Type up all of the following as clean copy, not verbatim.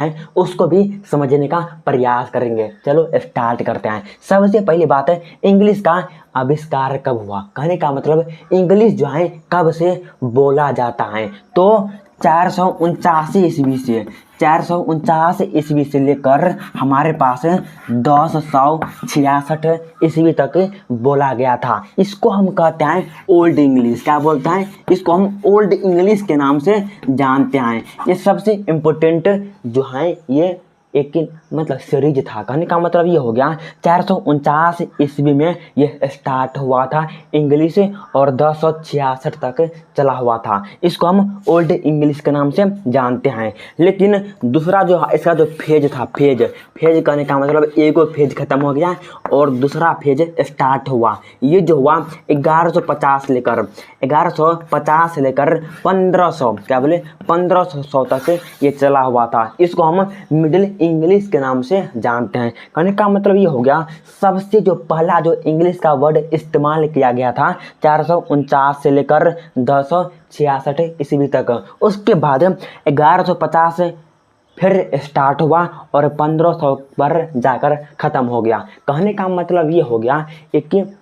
हैं उसको भी समझने का प्रयास करेंगे। चलो स्टार्ट करते हैं। सबसे पहली बात है, इंग्लिश का आविष्कार कब हुआ। कहने का मतलब इंग्लिश जो है कब से बोला जाता है, तो 479 ईस्वी से 449 ईस्वी से लेकर हमारे पास 1066 ईस्वी तक बोला गया था। इसको हम कहते हैं ओल्ड इंग्लिश। क्या बोलते हैं इसको? हम ओल्ड इंग्लिश के नाम से जानते हैं। ये सबसे इम्पोर्टेंट जो है ये एक मतलब सीरीज था। कहने का मतलब ये हो गया 449 ईस्वी में ये स्टार्ट हुआ था इंग्लिश और 1066 तक चला हुआ था। इसको हम ओल्ड इंग्लिश के नाम से जानते हैं। लेकिन दूसरा जो इसका जो फेज था, फेज कहने का मतलब एगो फेज खत्म हो गया और दूसरा फेज स्टार्ट हुआ। ये जो हुआ 1150 लेकर 1500 क्या बोले 1500 तक ये चला हुआ था। इसको हम मिडिल इंग्लिश के नाम से जानते हैं। कहने का मतलब ये हो गया सबसे जो पहला जो इंग्लिश का वर्ड इस्तेमाल किया गया था 449 से लेकर 1066 ईस्वी तक। उसके बाद 1150 फिर स्टार्ट हुआ और 1500 पर जाकर ख़त्म हो गया। कहने का मतलब ये हो गया एक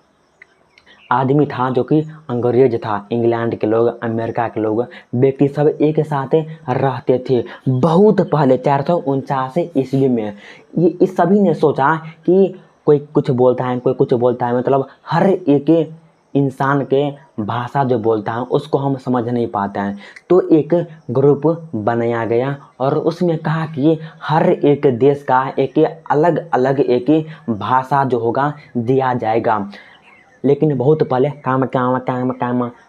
आदमी था जो कि अंग्रेज था, इंग्लैंड के लोग, अमेरिका के लोग, व्यक्ति सब एक साथ रहते थे बहुत पहले 449 ईस्वी में। ये इस सभी ने सोचा कि कोई कुछ बोलता है, कोई कुछ बोलता है, मतलब हर एक इंसान के भाषा जो बोलता है उसको हम समझ नहीं पाते हैं। तो एक ग्रुप बनाया गया और उसमें कहा कि हर एक देश का एक अलग अलग एक भाषा जो होगा दिया जाएगा। लेकिन बहुत पहले काम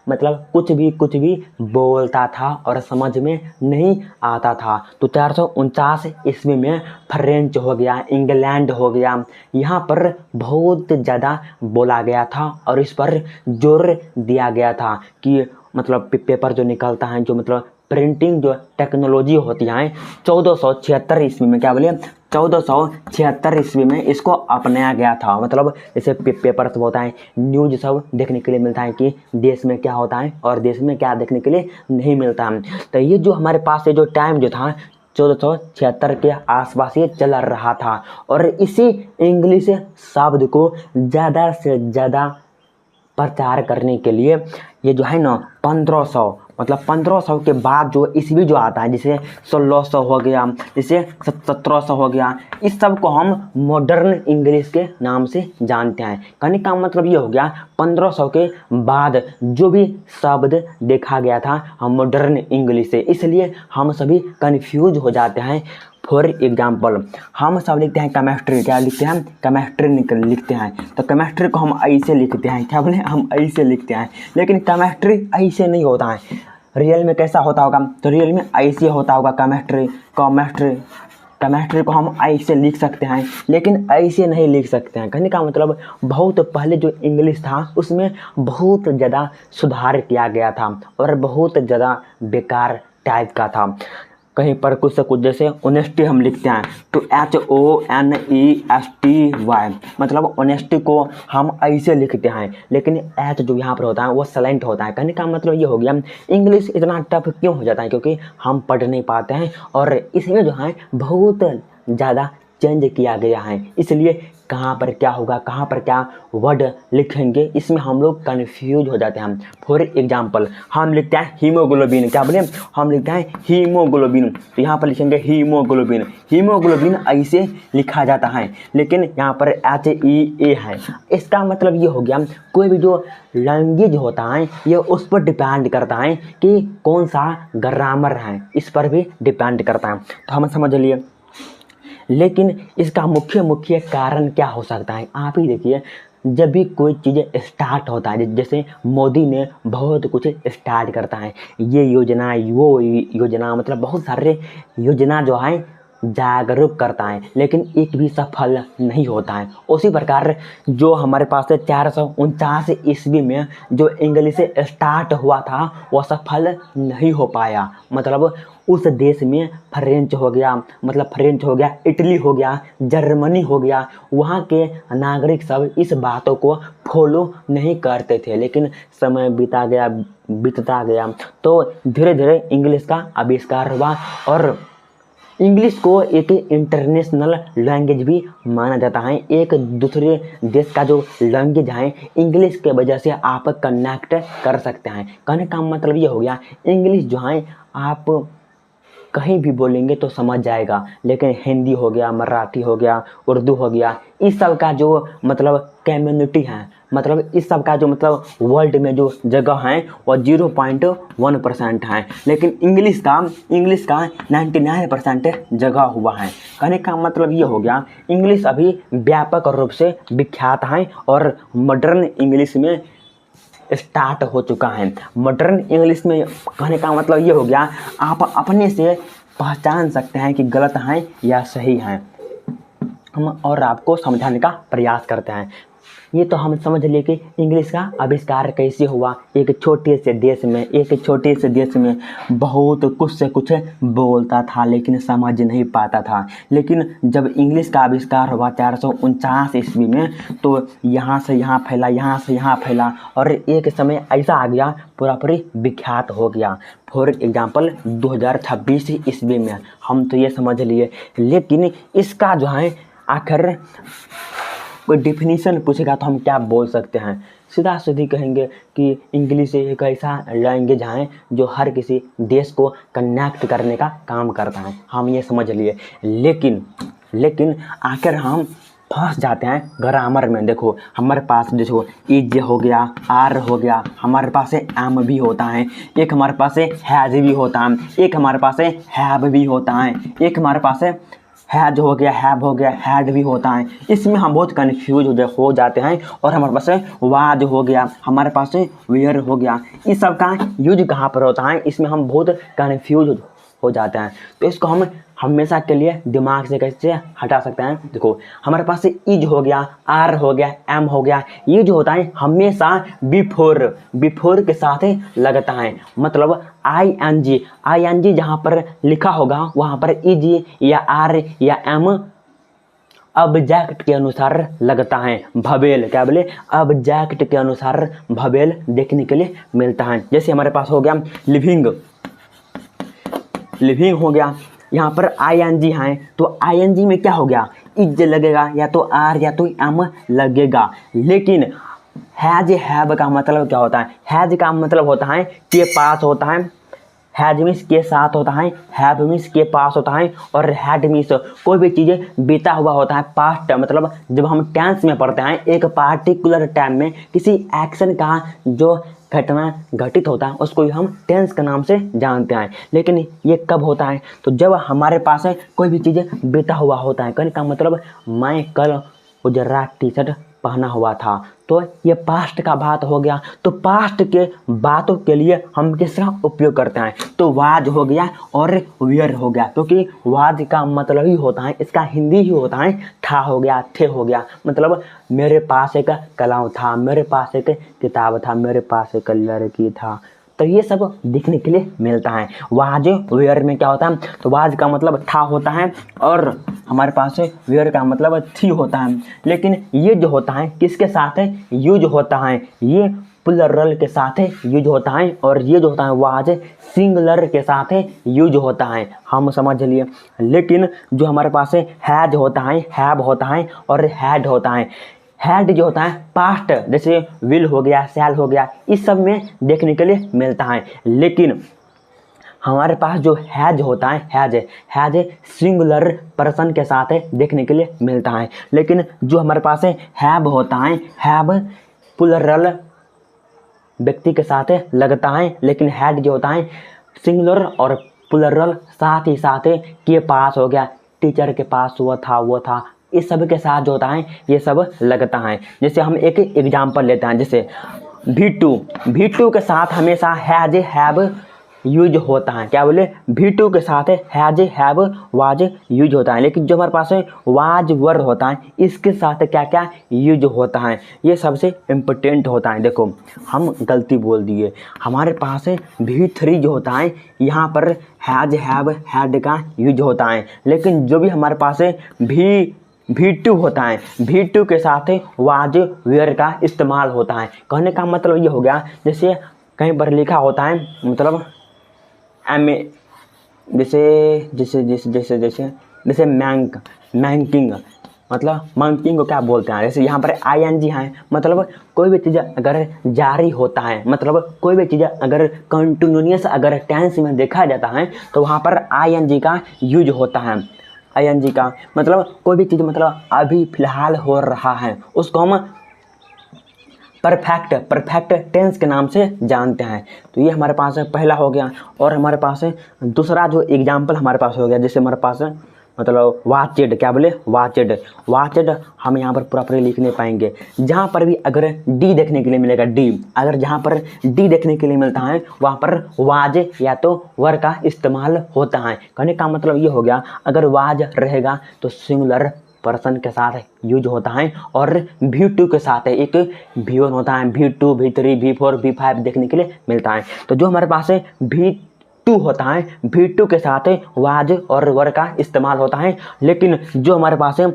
मतलब कुछ भी बोलता था और समझ में नहीं आता था। तो 449 ईस्वी में फ्रेंच हो गया, इंग्लैंड हो गया, यहाँ पर बहुत ज़्यादा बोला गया था और इस पर जोर दिया गया था कि मतलब पेपर जो निकलता है, जो मतलब प्रिंटिंग जो टेक्नोलॉजी होती है 1476 ईस्वी में, क्या बोले 1476 ईस्वी में इसको अपनाया गया था। मतलब जैसे पेपर सब होता है, न्यूज सब देखने के लिए मिलता है कि देश में क्या होता है और देश में क्या देखने के लिए नहीं मिलता है। तो ये जो हमारे पास ये जो टाइम जो था 1476 के आसपास ये चल रहा था और इसी इंग्लिश शब्द को ज़्यादा से ज़्यादा प्रचार करने के लिए ये जो है ना 1500 मतलब 1500 के बाद जो ईस्वी जो आता है, जैसे 1600 हो गया, जैसे 1700 हो गया, इस सब को हम मॉडर्न इंग्लिश के नाम से जानते हैं। कहने का मतलब ये हो गया 1500 के बाद जो भी शब्द देखा गया था हम मॉडर्न इंग्लिश से, इसलिए हम सभी कन्फ्यूज हो जाते हैं। फॉर एग्जाम्पल हम सब लिखते हैं केमिस्ट्री, क्या लिखते हैं केमिस्ट्री लिखते हैं, तो केमिस्ट्री को हम ऐसे लिखते हैं, क्या बोले हम ऐसे लिखते हैं, लेकिन केमिस्ट्री ऐसे नहीं होता है। रियल में कैसा होता होगा? तो रियल में ऐसे होता होगा केमिस्ट्री को हम ऐसे लिख सकते हैं, लेकिन ऐसे नहीं लिख सकते हैं। कहने का मतलब बहुत पहले जो इंग्लिश था उसमें बहुत ज़्यादा सुधार किया गया था और बहुत ज़्यादा बेकार टाइप का था। कहीं पर कुछ से कुछ, जैसे ऑनेस्टी हम लिखते हैं तो HONESTY, मतलब ऑनेस्टी को हम ऐसे लिखते हैं, लेकिन एच जो यहाँ पर होता है वो साइलेंट होता है। कहने का मतलब ये हो गया इंग्लिश इतना टफ क्यों हो जाता है, क्योंकि हम पढ़ नहीं पाते हैं और इसमें जो है बहुत ज़्यादा चेंज किया गया है, इसलिए कहाँ पर क्या होगा, कहाँ पर क्या वर्ड लिखेंगे, इसमें हम लोग कन्फ्यूज हो जाते हैं। फॉर एग्जांपल हम लिखते हैं हीमोग्लोबिन, क्या बोले हम लिखते हैं हीमोग्लोबिन, तो यहाँ पर लिखेंगे हीमोग्लोबिन ऐसे लिखा जाता है, लेकिन यहाँ पर HEA है। इसका मतलब ये हो गया कोई भी जो लैंग्वेज होता है ये उस पर डिपेंड करता है कि कौन सा ग्रामर है, इस पर भी डिपेंड करता है। तो हम समझ लिए। लेकिन इसका मुख्य कारण क्या हो सकता है? आप ही देखिए, जब भी कोई चीज़ें स्टार्ट होता है, जैसे मोदी ने बहुत कुछ स्टार्ट करता है, ये योजना वो योजना, मतलब बहुत सारे योजना जो है जागरूक करता है, लेकिन एक भी सफल नहीं होता है। उसी प्रकार जो हमारे पास 449 ईस्वी में जो इंग्लिश स्टार्ट हुआ था वो सफल नहीं हो पाया। मतलब उस देश में फ्रेंच हो गया, इटली हो गया, जर्मनी हो गया, वहाँ के नागरिक सब इस बातों को फॉलो नहीं करते थे। लेकिन समय बीतता गया तो धीरे धीरे इंग्लिश का आविष्कार हुआ और इंग्लिश को एक इंटरनेशनल लैंग्वेज भी माना जाता है। एक दूसरे देश का जो लैंग्वेज है, इंग्लिश के वजह से आप कनेक्ट कर सकते हैं। कहने का मतलब ये हो गया, इंग्लिश जो है आप कहीं भी बोलेंगे तो समझ जाएगा, लेकिन हिंदी हो गया, मराठी हो गया, उर्दू हो गया, इस सब का जो मतलब कम्युनिटी है, मतलब इस सब का जो मतलब वर्ल्ड में जो जगह है वो 0.1% है, लेकिन इंग्लिश का 99% जगह हुआ है। कहने का मतलब ये हो गया, इंग्लिश अभी व्यापक रूप से विख्यात है और मॉडर्न इंग्लिश में स्टार्ट हो चुका है। मॉडर्न इंग्लिश में कहने का मतलब ये हो गया, आप अपने से पहचान सकते हैं कि गलत हैं या सही हैं, हम और आपको समझाने का प्रयास करते हैं। ये तो हम समझ लिए कि इंग्लिश का आविष्कार कैसे हुआ। एक छोटे से देश में बहुत कुछ से कुछ बोलता था लेकिन समझ नहीं पाता था, लेकिन जब इंग्लिश का आविष्कार हुआ 449 ईस्वी में, तो यहाँ से यहाँ फैला, यहाँ से यहाँ फैला और एक समय ऐसा आ गया पूरी विख्यात हो गया। फॉर एग्जाम्पल 2026 ईस्वी में हम तो ये समझ लिए, लेकिन इसका जो है आखिर कोई डिफिनीशन पूछेगा तो हम क्या बोल सकते हैं? सीधा सीधी कहेंगे कि इंग्लिश एक ऐसा लैंग्वेज है जो हर किसी देश को कनेक्ट करने का काम करता है, हम ये समझ लिए। लेकिन आखिर हम फंस जाते हैं ग्रामर में। देखो हमारे पास देखो इज हो गया, आर हो गया, हमारे पास एम भी होता है, एक हमारे पास हैज़ भी होता है, एक हमारे पास हैव भी होता है, एक हमारे पास हैज हो गया, हैव हो गया, हैड भी होता है। इसमें हम बहुत कन्फ्यूज हो जाते हैं। और हमारे पास वाज हो गया, हमारे पास वेयर हो गया, इस सब का यूज कहाँ पर होता है, इसमें हम बहुत कन्फ्यूज हो जाते हैं। तो इसको हम हमेशा के लिए दिमाग से कैसे हटा सकते हैं? देखो हमारे पास इज हो गया, आर हो गया, एम हो गया, ये जो होता है हमेशा बिफोर के साथ लगता है। मतलब आई एन जी जहाँ पर लिखा होगा वहाँ पर इज या आर या एम ऑब्जेक्ट के अनुसार लगता है। भवेल क्या बोले? ऑब्जेक्ट के अनुसार भवेल देखने के लिए मिलता है। जैसे हमारे पास हो गया लिविंग हो गया, यहाँ पर आईएनजी है, तो आईएनजी में क्या हो गया? इज लगेगा, या तो आर या तो एम लगेगा। लेकिन हैज हैव का मतलब क्या होता है? हैज का मतलब होता है के पास होता है, हैज मीन्स के साथ होता है, हैव मीन्स के पास होता है, और हैड मीन्स कोई भी चीज़ बीता हुआ होता है। पास्ट मतलब जब हम टेंस में पढ़ते हैं, एक पार्टिकुलर टाइम में किसी एक्शन का जो घटना घटित होता है उसको हम टेंस के नाम से जानते हैं। लेकिन ये कब होता है? तो जब हमारे पास कोई भी चीज़ बीता हुआ होता है। कहने का मतलब मैं कल उजरा टी शर्ट पहना हुआ था, तो ये पास्ट का बात हो गया। तो पास्ट के बातों के लिए हम किसका उपयोग करते हैं? तो वाज हो गया और वेयर हो गया, क्योंकि वाज का मतलब ही होता है, इसका हिंदी ही होता है था हो गया, थे हो गया। मतलब मेरे पास एक कलम था, मेरे पास एक किताब था, मेरे पास एक लड़की था, तो ये सब दिखने के लिए मिलता है। वाज वेयर में क्या होता है? तो वाज का मतलब था होता है और हमारे पास वेयर का मतलब थी होता है। लेकिन ये जो होता है किसके साथ यूज होता है? ये प्लुरल के साथ यूज होता है, और ये जो होता है वाज सिंगुलर के साथ यूज होता है, हम समझ लिए। लेकिन जो हमारे पास हैज होता है, हैव होता है और हैड होता है, हैड जो होता है पास्ट, जैसे विल हो गया, शैल हो गया, इस सब में देखने के लिए मिलता है। लेकिन हमारे पास जो हैज होता है, हैज सिंगुलर पर्सन के साथ देखने के लिए मिलता है। लेकिन जो हमारे पास हैव होता है, हैव प्लुरल व्यक्ति के साथ लगता है। लेकिन हैड जो होता है सिंगुलर और प्लुरल साथ ही साथ के पास हो गया, टीचर के पास वो था, इस सब के साथ जो होता है ये सब लगता है। जैसे हम एक एग्जांपल लेते हैं, जैसे V2 के साथ हमेशा हैज हैव यूज होता है। क्या बोले? V2 के साथ हैज हैव वाज यूज होता है। लेकिन जो हमारे पास वाज वर होता है, इसके साथ क्या क्या यूज होता है, ये सबसे इम्पोर्टेंट होता है। देखो हम गलती बोल दिए, हमारे पास V3 जो होता है यहाँ पर हैज हैव हैड का यूज होता है। लेकिन जो भी हमारे पास V2 होता है, V2 के साथ वाज वेयर का इस्तेमाल होता है। कहने का मतलब ये हो गया, जैसे कहीं पर लिखा होता है मतलब जैसे जैसे जैसे जैसे जैसे जैसे मैंकिंग, मतलब मंकिंग को क्या बोलते हैं। जैसे यहाँ पर ING है, मतलब कोई भी चीज़ अगर जारी होता है, मतलब कोई भी चीज़ अगर कंटिन्यूअस अगर टेंस में देखा जाता है तो वहाँ पर ING का यूज होता है। ING का मतलब कोई भी चीज़ मतलब अभी फिलहाल हो रहा है उसको हम परफेक्ट टेंस के नाम से जानते हैं। तो ये हमारे पास पहला हो गया। और हमारे पास दूसरा जो एग्जाम्पल हमारे पास हो गया, जैसे हमारे पास मतलब वाचेड, क्या बोले वाचेड हम यहाँ पर प्रॉपरली लिख नहीं पाएंगे। जहाँ पर भी अगर डी देखने के लिए मिलेगा, डी, अगर जहाँ पर डी देखने के लिए मिलता है वहाँ पर वाज या तो वर का इस्तेमाल होता है। कहने का मतलब ये हो गया, अगर वाज रहेगा तो सिंगुलर पर्सन के साथ यूज होता है, और V2 के साथ है, एक V1 होता है, V2 V3 V4 V5 देखने के लिए मिलता है। तो जो हमारे पास है V2 होता है, V2 के साथ वाज और वर का इस्तेमाल होता है। लेकिन जो हमारे पास है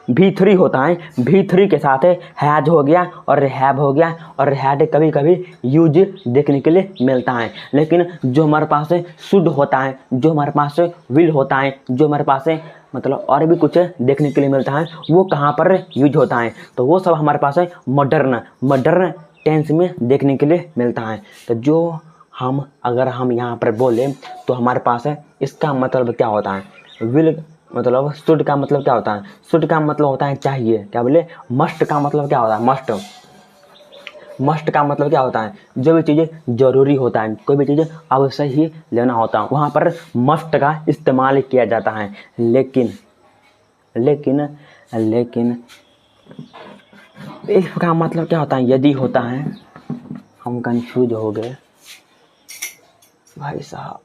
V3 होता है, V3 के साथ हैज हो गया और हैव हो गया, और हैड कभी कभी यूज देखने के लिए मिलता है। लेकिन जो हमारे पास शुड होता है, जो हमारे पास विल होता है, जो हमारे पास मतलब और भी कुछ देखने के लिए मिलता है, वो कहाँ पर यूज होता है, तो वो सब हमारे पास मॉडर्न टेंस में देखने के लिए मिलता है। तो जो अगर हम यहाँ पर बोले तो हमारे पास इसका मतलब क्या होता है, विल मतलब शुड का मतलब क्या होता है, शुड का मतलब होता है चाहिए, क्या बोले। मस्ट का मतलब क्या होता है, मस्ट का मतलब क्या होता है, जो भी चीज़ें जरूरी होता है, कोई भी चीज़ अवश्य ही लेना होता है, वहाँ पर मस्ट का इस्तेमाल किया जाता है। लेकिन इसका मतलब क्या होता है, यदि होता है, हम कंफ्यूज हो गए भाई साहब।